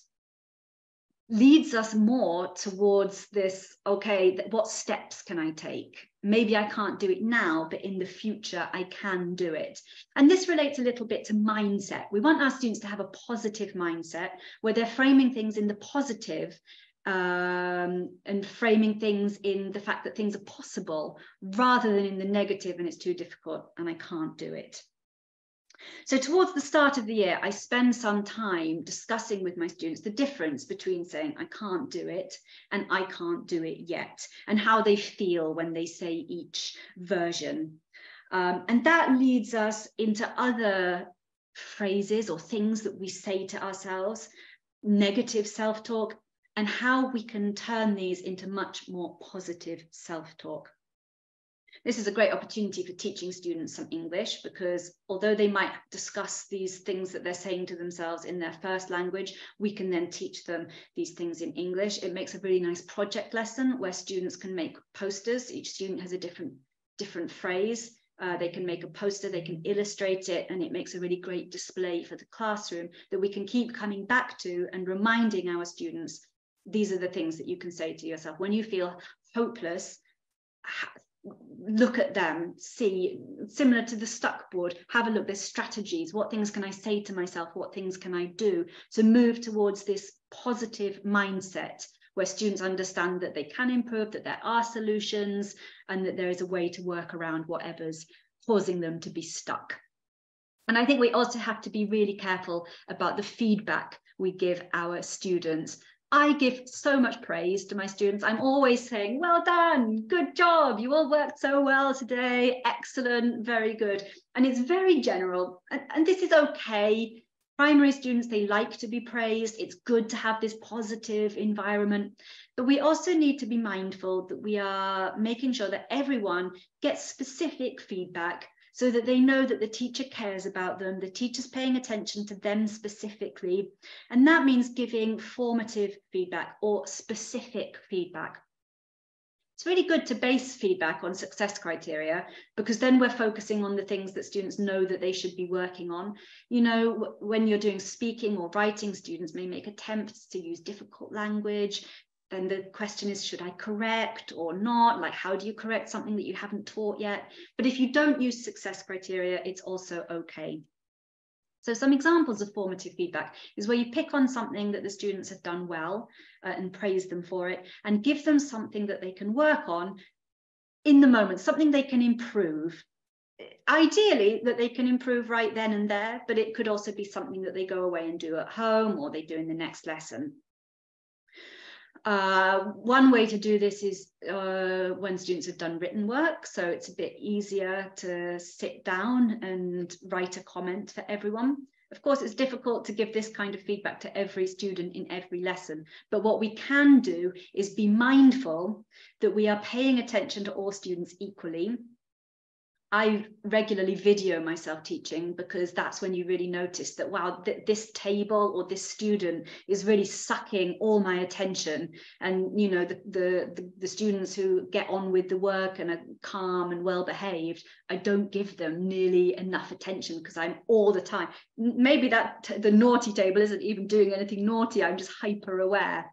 leads us more towards this, okay, what steps can I take? Maybe I can't do it now, but in the future I can do it. And this relates a little bit to mindset. We want our students to have a positive mindset where they're framing things in the positive, and framing things in the fact that things are possible rather than in the negative and it's too difficult and I can't do it. So towards the start of the year, I spend some time discussing with my students the difference between saying I can't do it and I can't do it yet, and how they feel when they say each version. And that leads us into other phrases or things that we say to ourselves, negative self-talk, and how we can turn these into much more positive self-talk. This is a great opportunity for teaching students some English, because although they might discuss these things that they're saying to themselves in their first language, we can then teach them these things in English. It makes a really nice project lesson where students can make posters. Each student has a different phrase. They can make a poster, they can illustrate it, and it makes a really great display for the classroom that we can keep coming back to and reminding our students, these are the things that you can say to yourself. When you feel hopeless, look at them, see, similar to the stuck board, have a look, there's strategies. What things can I say to myself? What things can I do to move towards this positive mindset where students understand that they can improve, that there are solutions, and that there is a way to work around whatever's causing them to be stuck. And I think we also have to be really careful about the feedback we give our students. I give so much praise to my students. I'm always saying, well done, good job, you all worked so well today, excellent, very good. And it's very general, and this is okay. Primary students, they like to be praised. It's good to have this positive environment, but we also need to be mindful that we are making sure that everyone gets specific feedback so that they know that the teacher cares about them, the teacher's paying attention to them specifically. And that means giving formative feedback or specific feedback. It's really good to base feedback on success criteria, because then we're focusing on the things that students know that they should be working on. You know, when you're doing speaking or writing, students may make attempts to use difficult language. Then the question is, should I correct or not? Like, how do you correct something that you haven't taught yet? But if you don't use success criteria, it's also okay. So some examples of formative feedback is where you pick on something that the students have done well and praise them for it, and give them something that they can work on in the moment, something they can improve. Ideally that they can improve right then and there, but it could also be something that they go away and do at home or they do in the next lesson. One way to do this is when students have done written work, so it's a bit easier to sit down and write a comment for everyone. Of course, it's difficult to give this kind of feedback to every student in every lesson, but what we can do is be mindful that we are paying attention to all students equally. I regularly video myself teaching, because that's when you really notice that, wow, this table or this student is really sucking all my attention. And, you know, the students who get on with the work and are calm and well behaved, I don't give them nearly enough attention because I'm all the time. Maybe that the naughty table isn't even doing anything naughty. I'm just hyper aware.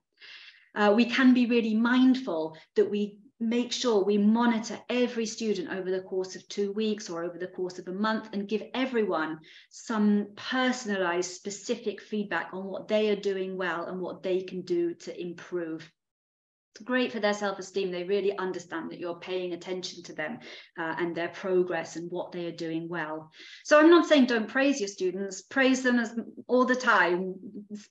We can be really mindful that we make sure we monitor every student over the course of 2 weeks or over the course of a month, and give everyone some personalized, specific feedback on what they are doing well and what they can do to improve. great for their self-esteem. They really understand that you're paying attention to them and their progress and what they are doing well. So I'm not saying don't praise your students, praise them as all the time.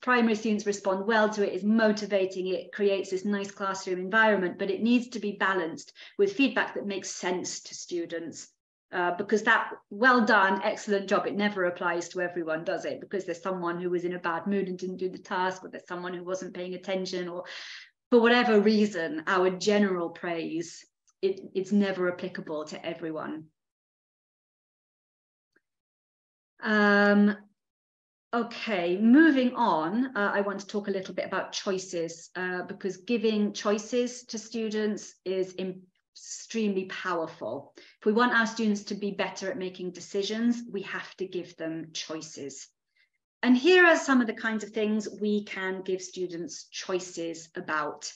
Primary students respond well to it, it's motivating, it creates this nice classroom environment, but it needs to be balanced with feedback that makes sense to students. Because that well done, excellent job, it never applies to everyone, does it? Because there's someone who was in a bad mood and didn't do the task, or there's someone who wasn't paying attention, or for whatever reason, our general praise, it's never applicable to everyone. Okay, moving on, I want to talk a little bit about choices, because giving choices to students is extremely powerful. If we want our students to be better at making decisions, we have to give them choices. And here are some of the kinds of things we can give students choices about.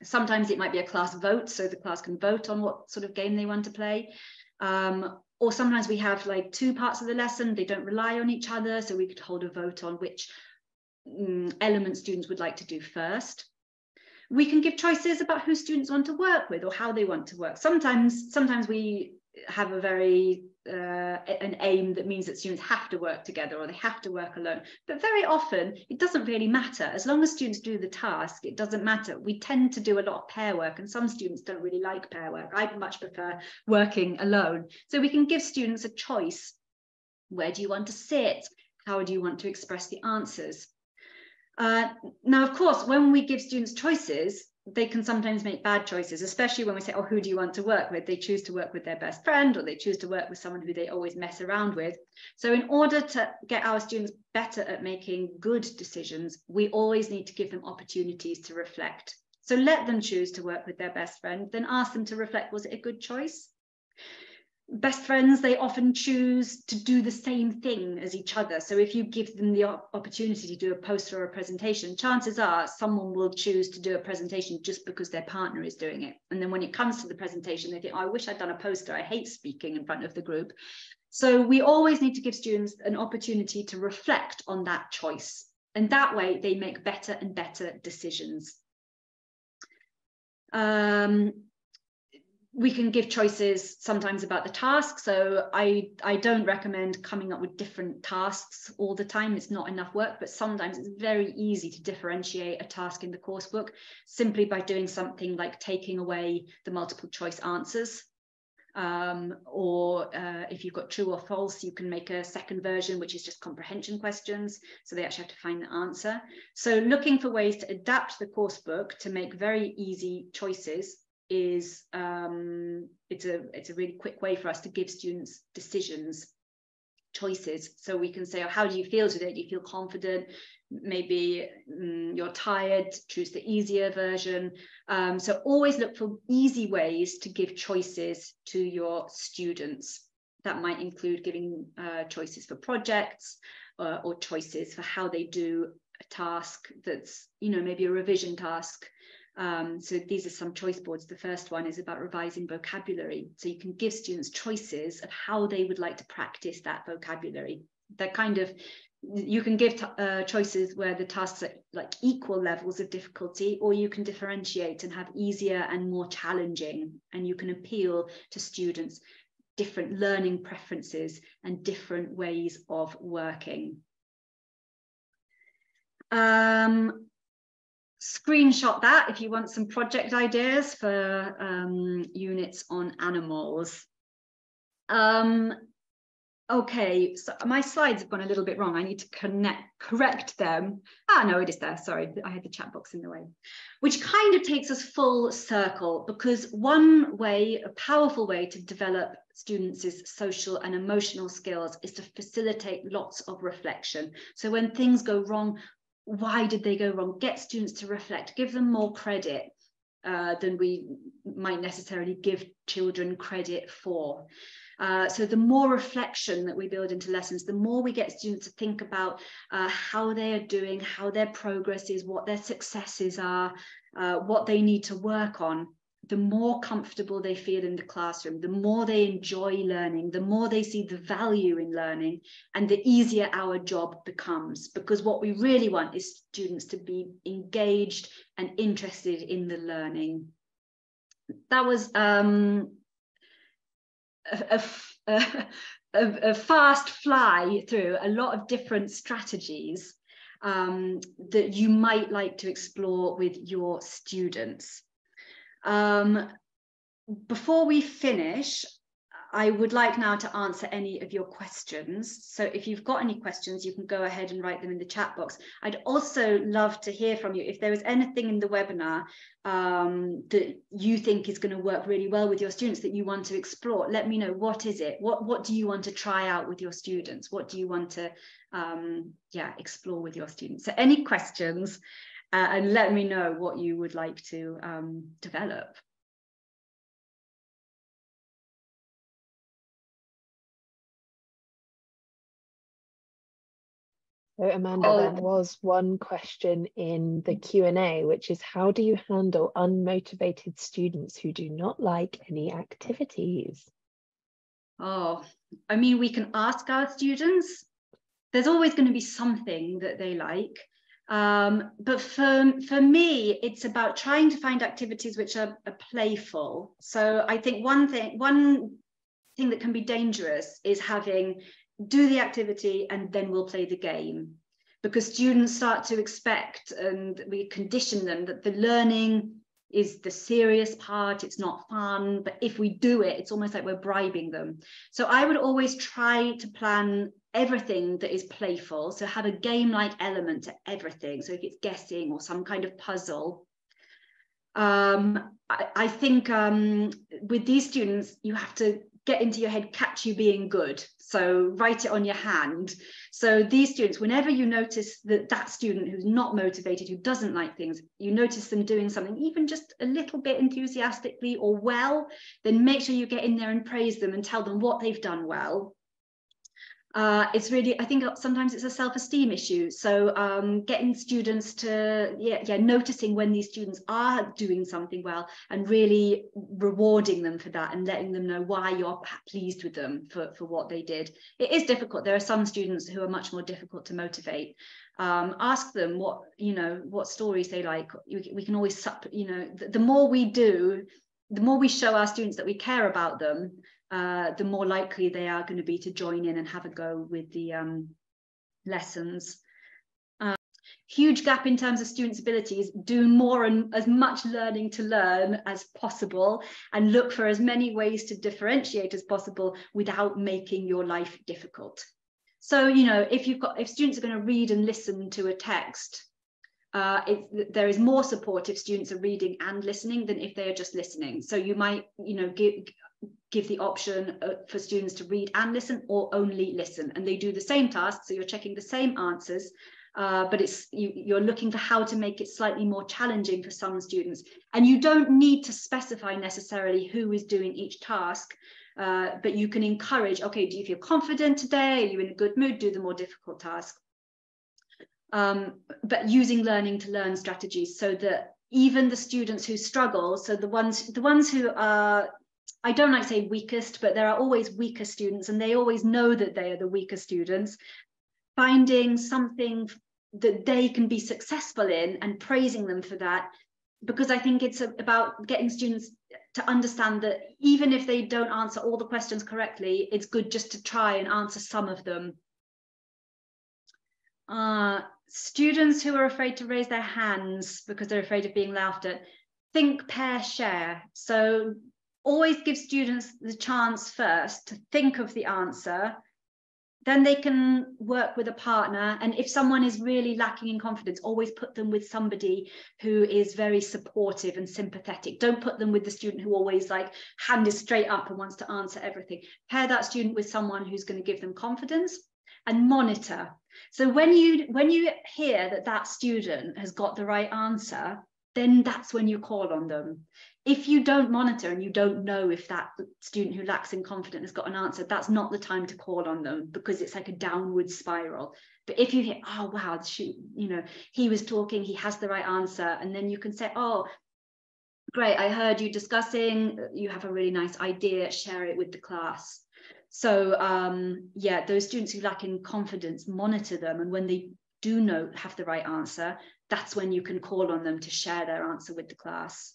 Sometimes it might be a class vote, so the class can vote on what sort of game they want to play. Or sometimes we have like two parts of the lesson, they don't rely on each other, so we could hold a vote on which elements students would like to do first. We can give choices about who students want to work with or how they want to work. Sometimes we have a very an aim that means that students have to work together or they have to work alone, but very often it doesn't really matter. As long as students do the task, it doesn't matter. We tend to do a lot of pair work, and some students don't really like pair work. I much prefer working alone. So we can give students a choice. Where do you want to sit? How do you want to express the answers? Now, of course, when we give students choices, they can sometimes make bad choices, especially when we say, oh, who do you want to work with? They choose to work with their best friend, or they choose to work with someone who they always mess around with. So in order to get our students better at making good decisions, we always need to give them opportunities to reflect. So let them choose to work with their best friend, then ask them to reflect, was it a good choice? Best friends, they often choose to do the same thing as each other. So if you give them the opportunity to do a poster or a presentation, chances are someone will choose to do a presentation just because their partner is doing it. And then when it comes to the presentation, they think, oh, I wish I'd done a poster. I hate speaking in front of the group. So we always need to give students an opportunity to reflect on that choice. And that way they make better and better decisions. We can give choices sometimes about the task. So I don't recommend coming up with different tasks all the time. It's not enough work, but sometimes it's very easy to differentiate a task in the coursebook simply by doing something like taking away the multiple choice answers. Or if you've got true or false, you can make a second version, which is just comprehension questions. So they actually have to find the answer. So looking for ways to adapt the coursebook to make very easy choices is it's a really quick way for us to give students choices. So we can say, oh, how do you feel today? Do you feel confident? Maybe you're tired, choose the easier version. So always look for easy ways to give choices to your students. That might include giving choices for projects or choices for how they do a task that's, maybe a revision task. So these are some choice boards. The first one is about revising vocabulary. So you can give students choices of how they would like to practice that vocabulary. That kind of, you can give choices where the tasks are like equal levels of difficulty, or you can differentiate and have easier and more challenging, and you can appeal to students' different learning preferences and different ways of working. Screenshot that if you want some project ideas for units on animals. Okay, so my slides have gone a little bit wrong. I need to correct them. No, it is there. Sorry, I had the chat box in the way. Which kind of takes us full circle, because one way, a powerful way to develop students' social and emotional skills is to facilitate lots of reflection. So when things go wrong, why did they go wrong? Get students to reflect, give them more credit than we might necessarily give children credit for. So the more reflection that we build into lessons, the more we get students to think about how they are doing, how their progress is, what their successes are, what they need to work on, the more comfortable they feel in the classroom, the more they enjoy learning, the more they see the value in learning, and the easier our job becomes. Because what we really want is students to be engaged and interested in the learning. That was a fast fly through a lot of different strategies that you might like to explore with your students. Before we finish, I would like now to answer any of your questions. So if you've got any questions, you can go ahead and write them in the chat box. I'd also love to hear from you. If there is anything in the webinar that you think is going to work really well with your students that you want to explore, let me know. What is it? What do you want to try out with your students? What do you want to explore with your students? So any questions, and let me know what you would like to develop. So Amanda, there was one question in the Q&A, which is, how do you handle unmotivated students who do not like any activities? Oh, I mean, we can ask our students. There's always going to be something that they like. But for me, it's about trying to find activities which are playful. So I think one thing that can be dangerous is having do the activity and then we'll play the game, because students start to expect, and we condition them, that the learning is the serious part, it's not fun, but if we do it, it's almost like we're bribing them. So I would always try to plan everything that is playful, so have a game-like element to everything. So if it's guessing or some kind of puzzle, I think with these students, you have to get into your head, catch you being good. So write it on your hand. So these students, whenever you notice that student who's not motivated, who doesn't like things, you notice them doing something, even just a little bit enthusiastically or well, then make sure you get in there and praise them and tell them what they've done well. It's really, I think sometimes it's a self-esteem issue. So getting students to, noticing when these students are doing something well and really rewarding them for that and letting them know why you're pleased with them for what they did. It is difficult. There are some students who are much more difficult to motivate. Ask them what stories they like. We can always, the more we do, the more we show our students that we care about them, the more likely they are going to be to join in and have a go with the lessons. Huge gap in terms of students' abilities. Do more and as much learning to learn as possible, and look for as many ways to differentiate as possible without making your life difficult. So, if students are going to read and listen to a text, there is more support if students are reading and listening than if they are just listening. So you might, give the option for students to read and listen or only listen, and they do the same task. So you're checking the same answers, but you're looking for how to make it slightly more challenging for some students. And you don't need to specify necessarily who is doing each task, but you can encourage, okay, do you feel confident today? Are you in a good mood? Do the more difficult task. But using learning to learn strategies so that even the students who struggle, so the ones who are, I don't like to say weakest, but there are always weaker students, and they always know that they are the weaker students, finding something that they can be successful in and praising them for that. Because I think it's about getting students to understand that even if they don't answer all the questions correctly, it's good just to try and answer some of them. Students who are afraid to raise their hands because they're afraid of being laughed at, think, pair, share. So always give students the chance first to think of the answer, then they can work with a partner. And if someone is really lacking in confidence, always put them with somebody who is very supportive and sympathetic. Don't put them with the student who always hand is straight up and wants to answer everything. Pair that student with someone who's going to give them confidence, and monitor. So when you hear that student has got the right answer, then that's when you call on them. If you don't monitor and you don't know if that student who lacks in confidence has got an answer, that's not the time to call on them, because it's like a downward spiral. But if you hear, oh wow, he was talking, he has the right answer, and then you can say, oh, Great, I heard you discussing, you have a really nice idea, share it with the class. So yeah, those students who lack in confidence, monitor them, and when they do have the right answer, that's when you can call on them to share their answer with the class.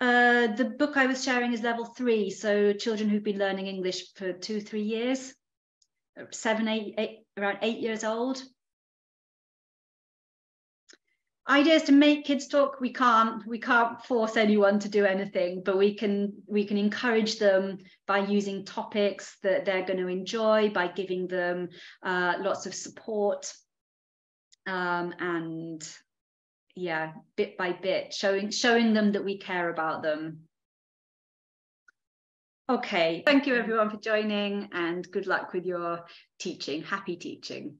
The book I was sharing is level 3, so children who've been learning English for 2-3 years, 7, 8, around 8 years old. Ideas to make kids talk. We can't force anyone to do anything, but we can encourage them by using topics that they're going to enjoy, by giving them lots of support, and yeah, bit by bit, showing them that we care about them. Okay, thank you everyone for joining, and good luck with your teaching. Happy teaching.